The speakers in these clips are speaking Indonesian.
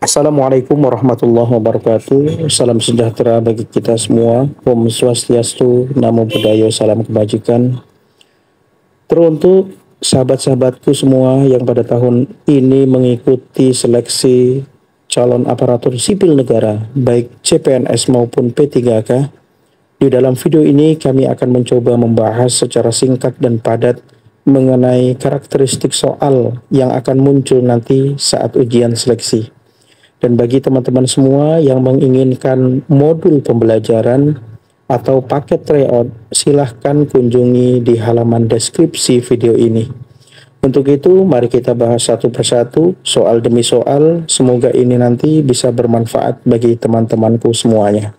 Assalamualaikum warahmatullahi wabarakatuh. Salam sejahtera bagi kita semua. Om Swastiastu, Namo Buddhaya, salam kebajikan. Teruntuk sahabat-sahabatku semua yang pada tahun ini mengikuti seleksi calon aparatur sipil negara, baik CPNS maupun P3K. Di dalam video ini kami akan mencoba membahas secara singkat dan padat mengenai karakteristik soal yang akan muncul nanti saat ujian seleksi. Dan bagi teman-teman semua yang menginginkan modul pembelajaran atau paket tryout, silahkan kunjungi di halaman deskripsi video ini. Untuk itu, mari kita bahas satu persatu, soal demi soal. Semoga ini nanti bisa bermanfaat bagi teman-temanku semuanya.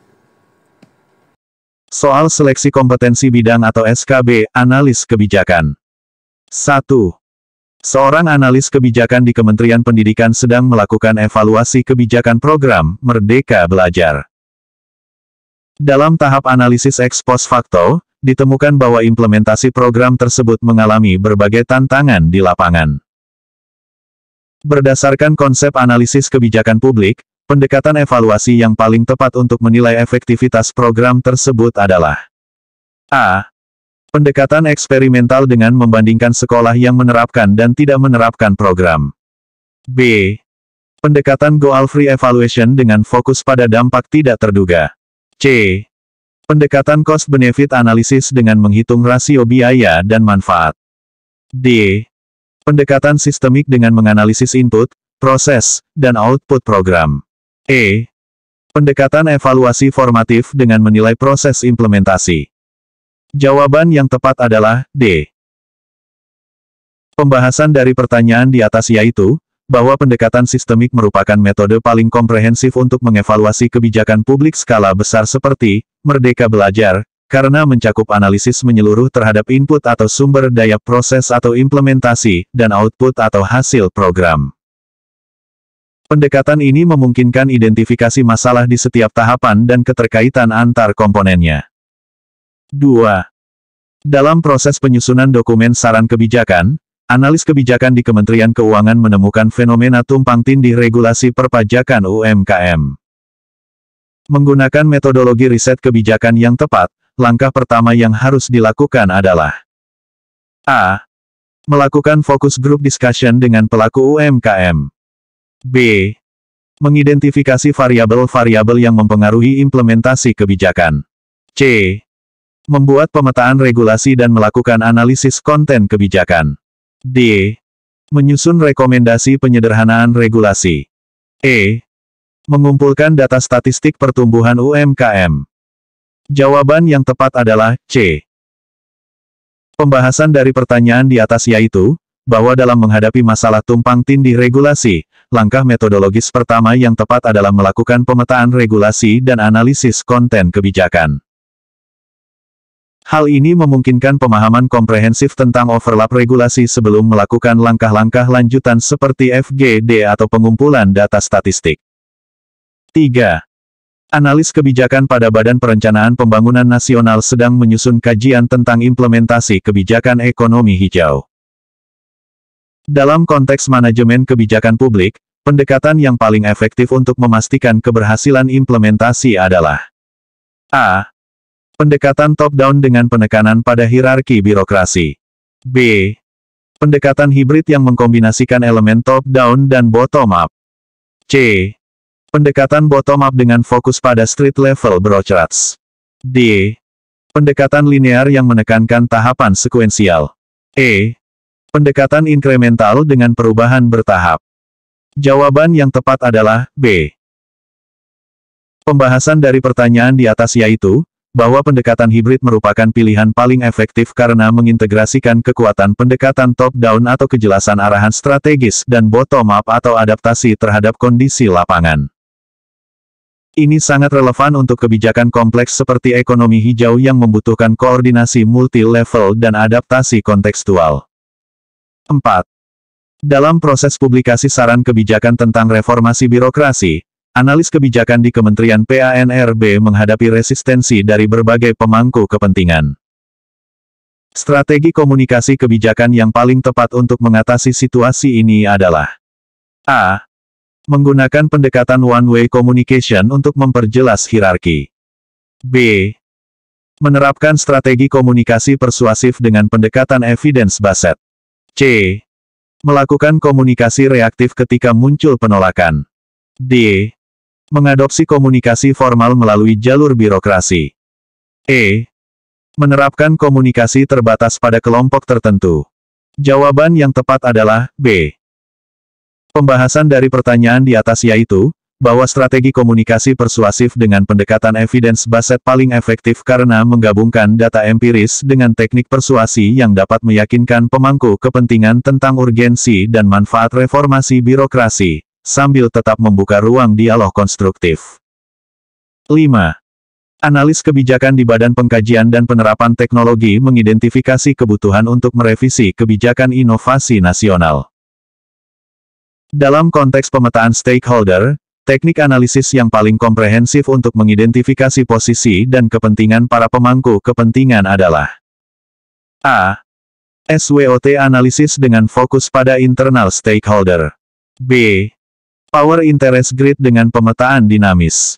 Soal seleksi kompetensi bidang atau SKB, analis kebijakan. 1. Seorang analis kebijakan di Kementerian Pendidikan sedang melakukan evaluasi kebijakan program Merdeka Belajar. Dalam tahap analisis ex post facto, ditemukan bahwa implementasi program tersebut mengalami berbagai tantangan di lapangan. Berdasarkan konsep analisis kebijakan publik, pendekatan evaluasi yang paling tepat untuk menilai efektivitas program tersebut adalah A. Pendekatan eksperimental dengan membandingkan sekolah yang menerapkan dan tidak menerapkan program. B. Pendekatan goal-free evaluation dengan fokus pada dampak tidak terduga. C. Pendekatan cost-benefit analysis dengan menghitung rasio biaya dan manfaat. D. Pendekatan sistemik dengan menganalisis input, proses, dan output program. E. Pendekatan evaluasi formatif dengan menilai proses implementasi. Jawaban yang tepat adalah D. Pembahasan dari pertanyaan di atas yaitu, bahwa pendekatan sistemik merupakan metode paling komprehensif untuk mengevaluasi kebijakan publik skala besar seperti Merdeka Belajar, karena mencakup analisis menyeluruh terhadap input atau sumber daya proses atau implementasi, dan output atau hasil program. Pendekatan ini memungkinkan identifikasi masalah di setiap tahapan dan keterkaitan antar komponennya. 2. Dalam proses penyusunan dokumen saran kebijakan, analis kebijakan di Kementerian Keuangan menemukan fenomena tumpang tindih regulasi perpajakan UMKM. Menggunakan metodologi riset kebijakan yang tepat, langkah pertama yang harus dilakukan adalah A. Melakukan focus group discussion dengan pelaku UMKM. B. Mengidentifikasi variabel-variabel yang mempengaruhi implementasi kebijakan. C. Membuat pemetaan regulasi dan melakukan analisis konten kebijakan. D. Menyusun rekomendasi penyederhanaan regulasi. E. Mengumpulkan data statistik pertumbuhan UMKM. Jawaban yang tepat adalah C. Pembahasan dari pertanyaan di atas yaitu, bahwa dalam menghadapi masalah tumpang tindih regulasi, langkah metodologis pertama yang tepat adalah melakukan pemetaan regulasi dan analisis konten kebijakan. Hal ini memungkinkan pemahaman komprehensif tentang overlap regulasi sebelum melakukan langkah-langkah lanjutan seperti FGD atau pengumpulan data statistik. 3. Analis kebijakan pada Badan Perencanaan Pembangunan Nasional sedang menyusun kajian tentang implementasi kebijakan ekonomi hijau. Dalam konteks manajemen kebijakan publik, pendekatan yang paling efektif untuk memastikan keberhasilan implementasi adalah A. Pendekatan top-down dengan penekanan pada hierarki birokrasi. B. Pendekatan hibrid yang mengkombinasikan elemen top-down dan bottom-up. C. Pendekatan bottom-up dengan fokus pada street-level bureaucrats. D. Pendekatan linear yang menekankan tahapan sekuensial. E. Pendekatan inkremental dengan perubahan bertahap. Jawaban yang tepat adalah B. Pembahasan dari pertanyaan di atas yaitu, bahwa pendekatan hibrid merupakan pilihan paling efektif karena mengintegrasikan kekuatan pendekatan top-down atau kejelasan arahan strategis dan bottom-up atau adaptasi terhadap kondisi lapangan. Ini sangat relevan untuk kebijakan kompleks seperti ekonomi hijau yang membutuhkan koordinasi multi-level dan adaptasi kontekstual. 4. Dalam proses publikasi saran kebijakan tentang reformasi birokrasi, analis kebijakan di Kementerian PANRB menghadapi resistensi dari berbagai pemangku kepentingan. Strategi komunikasi kebijakan yang paling tepat untuk mengatasi situasi ini adalah A. Menggunakan pendekatan one-way communication untuk memperjelas hierarki. B. Menerapkan strategi komunikasi persuasif dengan pendekatan evidence-based. C. Melakukan komunikasi reaktif ketika muncul penolakan. D. Mengadopsi komunikasi formal melalui jalur birokrasi. E. Menerapkan komunikasi terbatas pada kelompok tertentu. Jawaban yang tepat adalah B. Pembahasan dari pertanyaan di atas yaitu, bahwa strategi komunikasi persuasif dengan pendekatan evidence-based paling efektif karena menggabungkan data empiris dengan teknik persuasi yang dapat meyakinkan pemangku kepentingan tentang urgensi dan manfaat reformasi birokrasi, sambil tetap membuka ruang dialog konstruktif. 5. Analis kebijakan di Badan Pengkajian dan Penerapan Teknologi mengidentifikasi kebutuhan untuk merevisi kebijakan inovasi nasional. Dalam konteks pemetaan stakeholder, teknik analisis yang paling komprehensif untuk mengidentifikasi posisi dan kepentingan para pemangku kepentingan adalah A. SWOT analisis dengan fokus pada internal stakeholder. B. Power interest grid dengan pemetaan dinamis.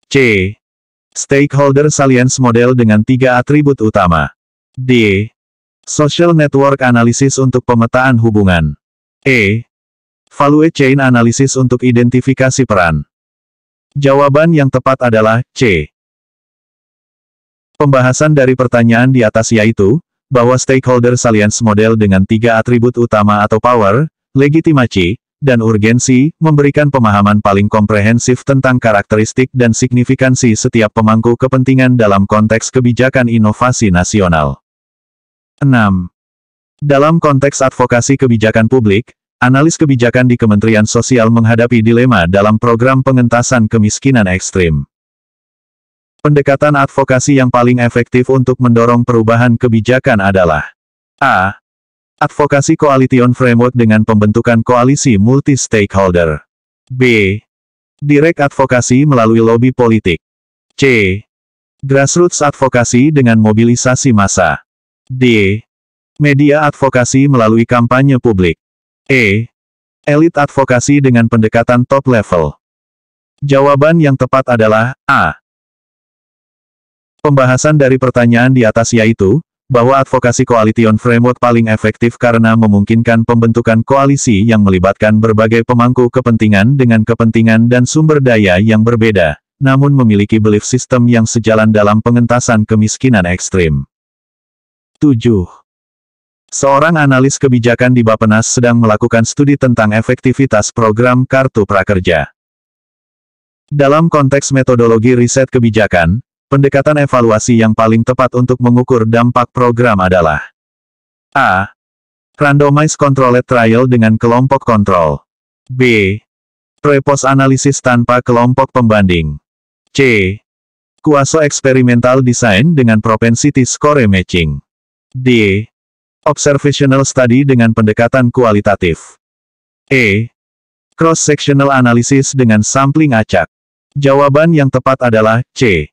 C. Stakeholder salience model dengan 3 atribut utama. D. Social network analysis untuk pemetaan hubungan. E. Value chain analysis untuk identifikasi peran. Jawaban yang tepat adalah C. Pembahasan dari pertanyaan di atas yaitu, bahwa stakeholder salience model dengan 3 atribut utama atau power, legitimasi, dan urgensi, memberikan pemahaman paling komprehensif tentang karakteristik dan signifikansi setiap pemangku kepentingan dalam konteks kebijakan inovasi nasional. 6. Dalam konteks advokasi kebijakan publik, analis kebijakan di Kementerian Sosial menghadapi dilema dalam program pengentasan kemiskinan ekstrim. Pendekatan advokasi yang paling efektif untuk mendorong perubahan kebijakan adalah A. Advokasi Coalition Framework dengan pembentukan koalisi multi-stakeholder. B. Direct advokasi melalui lobi politik. C. Grassroots advokasi dengan mobilisasi massa. D. Media advokasi melalui kampanye publik. E. Elit advokasi dengan pendekatan top level. Jawaban yang tepat adalah A. Pembahasan dari pertanyaan di atas yaitu, bahwa advokasi Coalition Framework paling efektif karena memungkinkan pembentukan koalisi yang melibatkan berbagai pemangku kepentingan dengan kepentingan dan sumber daya yang berbeda, namun memiliki belief system yang sejalan dalam pengentasan kemiskinan ekstrim. 7. Seorang analis kebijakan di Bappenas sedang melakukan studi tentang efektivitas program Kartu Prakerja. Dalam konteks metodologi riset kebijakan, pendekatan evaluasi yang paling tepat untuk mengukur dampak program adalah A. Randomized controlled trial dengan kelompok kontrol. B. Pre-post analisis tanpa kelompok pembanding. C. Quasi eksperimental design dengan propensity score matching. D. Observational study dengan pendekatan kualitatif. E. Cross-sectional analysis dengan sampling acak. Jawaban yang tepat adalah C.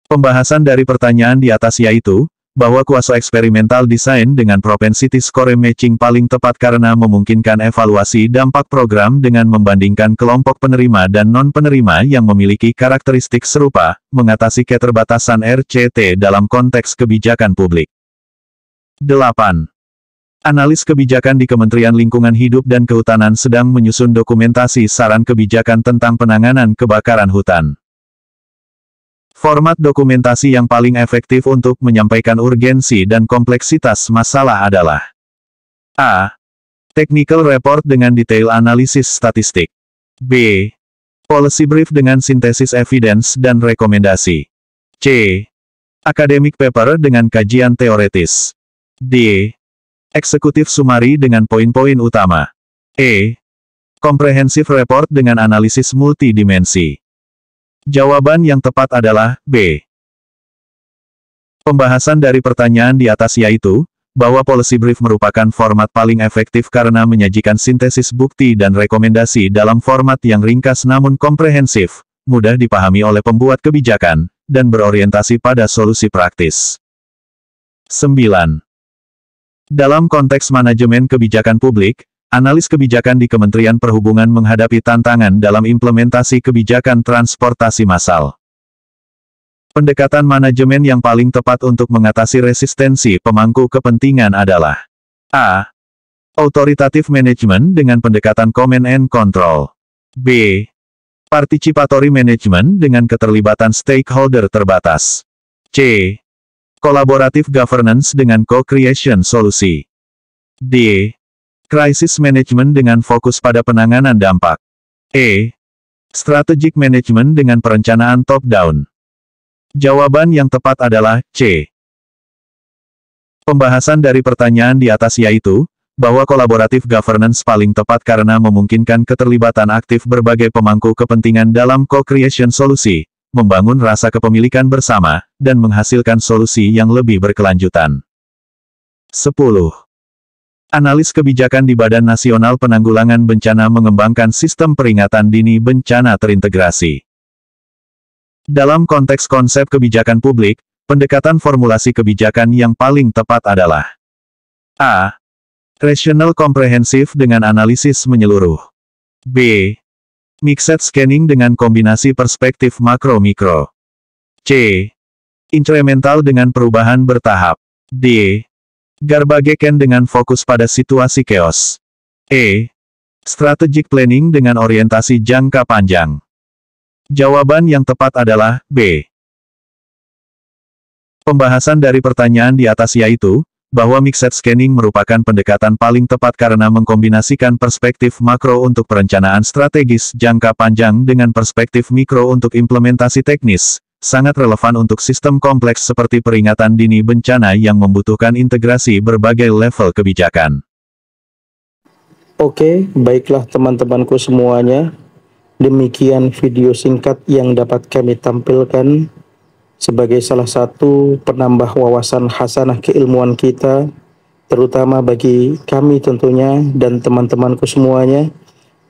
Pembahasan dari pertanyaan di atas yaitu, bahwa quasi eksperimental design dengan propensity score matching paling tepat karena memungkinkan evaluasi dampak program dengan membandingkan kelompok penerima dan non-penerima yang memiliki karakteristik serupa, mengatasi keterbatasan RCT dalam konteks kebijakan publik. 8. Analis kebijakan di Kementerian Lingkungan Hidup dan Kehutanan sedang menyusun dokumentasi saran kebijakan tentang penanganan kebakaran hutan. Format dokumentasi yang paling efektif untuk menyampaikan urgensi dan kompleksitas masalah adalah A. Technical report dengan detail analisis statistik. B. Policy brief dengan sintesis evidence dan rekomendasi. C. Academic paper dengan kajian teoretis. D. Eksekutif sumari dengan poin-poin utama. E. Comprehensive report dengan analisis multidimensi. Jawaban yang tepat adalah B. Pembahasan dari pertanyaan di atas yaitu, bahwa policy brief merupakan format paling efektif karena menyajikan sintesis bukti dan rekomendasi dalam format yang ringkas namun komprehensif, mudah dipahami oleh pembuat kebijakan, dan berorientasi pada solusi praktis. 9. Dalam konteks manajemen kebijakan publik, Analis kebijakan di Kementerian Perhubungan menghadapi tantangan dalam implementasi kebijakan transportasi massal. Pendekatan manajemen yang paling tepat untuk mengatasi resistensi pemangku kepentingan adalah A. Authoritative Management dengan pendekatan Command and Control. B. Participatory Management dengan keterlibatan stakeholder terbatas. C. Collaborative Governance dengan Co-Creation Solusi. D. Crisis Management dengan fokus pada penanganan dampak. E. Strategic Management dengan perencanaan top-down. Jawaban yang tepat adalah C. Pembahasan dari pertanyaan di atas yaitu, bahwa collaborative governance paling tepat karena memungkinkan keterlibatan aktif berbagai pemangku kepentingan dalam co-creation solusi, membangun rasa kepemilikan bersama, dan menghasilkan solusi yang lebih berkelanjutan. 10. Analis kebijakan di Badan Nasional Penanggulangan Bencana mengembangkan sistem peringatan dini bencana terintegrasi. Dalam konteks konsep kebijakan publik, pendekatan formulasi kebijakan yang paling tepat adalah A. Rational Comprehensive dengan analisis menyeluruh. B. Mixed Scanning dengan kombinasi perspektif makro-mikro. C. Incremental dengan perubahan bertahap. D. Garbage-can dengan fokus pada situasi chaos. E. Strategic Planning dengan orientasi jangka panjang. Jawaban yang tepat adalah B. Pembahasan dari pertanyaan di atas yaitu, bahwa Mixed Scanning merupakan pendekatan paling tepat karena mengkombinasikan perspektif makro untuk perencanaan strategis jangka panjang dengan perspektif mikro untuk implementasi teknis, sangat relevan untuk sistem kompleks seperti peringatan dini bencana yang membutuhkan integrasi berbagai level kebijakan. Oke, baiklah teman-temanku semuanya. Demikian video singkat yang dapat kami tampilkan sebagai salah satu penambah wawasan hasanah keilmuan kita, terutama bagi kami tentunya dan teman-temanku semuanya.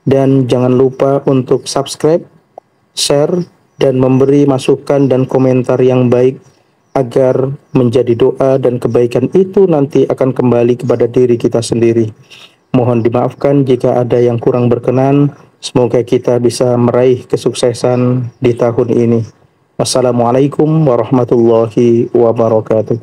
Dan jangan lupa untuk subscribe, share, dan memberi masukan dan komentar yang baik agar menjadi doa dan kebaikan itu nanti akan kembali kepada diri kita sendiri. Mohon dimaafkan jika ada yang kurang berkenan. Semoga kita bisa meraih kesuksesan di tahun ini. Wassalamualaikum warahmatullahi wabarakatuh.